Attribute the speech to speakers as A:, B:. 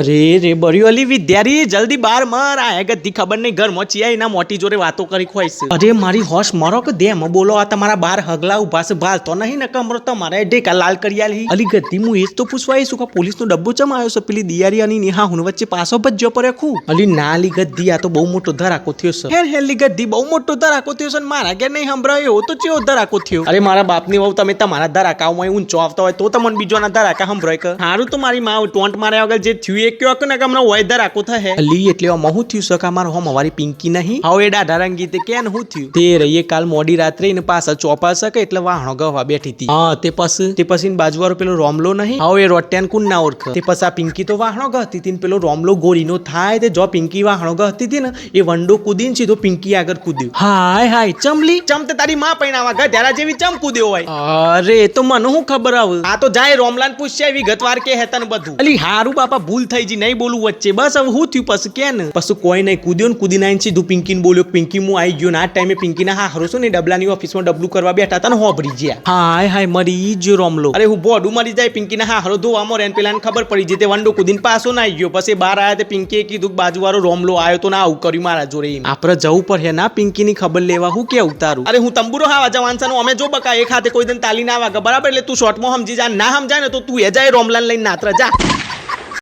A: અરે રે બરિયોલી વિદ્યારી જલ્દી બાર માર આ ગદ્દી ખબર નહીં ઘર મોચી આઈ ના મોટી જોડે વાતો કરી ખોઈસ અરે મારી હોશ મરો કે દેમ બોલો આ તમારા બાર હગલા ઉભા છે ભાલ તો નહીં ને કમરો તમારે ઢેકા લાલ કરી આલી અલી ગદ્દી હું એજ તો પૂછવા આવીશું કે પોલીસ નો ડબ્બો ચમ આવ્યો છે પેલી દિયારી અને નેહા હું વચ્ચે પાછો ભજ્યો પડે ખુ અલી ના લી ગદ્દી આ તો બહુ મોટો ધરાકો થયો છે હેર હેલી ગદ્દી બહુ મોટો ધરાકો થયો છે મારા ઘેર નહીં સંભળાયો એવો તો ચેવો ધરાકો થયો અરે મારા બાપની વહુ તમે તમારા ધરાકામાં ઊંચો આવતા હોય તો તમને બીજોના ધરાકા સંભળાય કે હારું તો મારી માં ટોન્ટ માર્યા વગર જે થયું એ કયો કે ને હમણાં વૈધર આખું થાય લી એટલે મહુ થયું સકા મારો હમ અમારી પિંકી નહીં હવે એ ડાઢા રંગી તે કેન હું થયું તે રહીએ કાલ મોડી રાત્રે ને પાછા ચોપા શકે એટલે વાહણો ગવા બેઠી હતી હા તે પછી બાજુવાળો પેલો રોમલો નહીં હવે એ રોટ્યાન કુન ના ઓળખ તે પછી આ પિંકી તો વાહણો ગહતી હતી ને પેલો રોમલો ગોરીનો થાય તે જો પિંકી વાહણો ગહતી હતી ને એ વંડો કૂદીને સીધો પિંકી આગળ કૂદ્યો હાય ચમલી ચમતે તારી માં પૈણાવા ગધેડા જેવી ચમ કૂદ્યો હોય અરે તો મને હું ખબર આવે આ તો જાય રોમલાન પૂછ્યા વિગતવાર કે હેતન બધું અલી હારું બાપા ભૂલ થઈ જી નહીં બોલું વચ્ચે બસ હવે હું થયું પછી કે ને પછી કોઈ નહીં કૂદ્યો ને કૂદી નાઈને સીધું પિંકીને બોલ્યો પિંકી હું આવી ગયો ને આ ટાઈમે પિંકીના હા હરો છો ને ડબલાની ઓફિસમાં ડબલું કરવા બેઠા હતા ને હોભરી ગયા હાય મરી જો રોમલો અરે હું બોડું મરી જાય પિંકીના હા હરો ધોવા રેન પેલાને ખબર પડી જઈ તે વંડો કૂદીને પાછો ના આવી ગયો પછી બહાર આવ્યા તે પિંકીએ કીધું બાજુવાળો રોમલો આવ્યો તો ના આવું કર્યું મારા જોડે આપણે જવું પડે ના પિંકીની ખબર લેવા હું કે ઉતારું અરે હું તંબુરો હાવા જવાન છે અમે જો બકા એક હાથે કોઈ દિન તાલી ના વાગે બરાબર એટલે તું શોર્ટમાં સમજી જા ના સમજાય ને તો તું એ જાય રોમલાન લઈને નાત્ર જા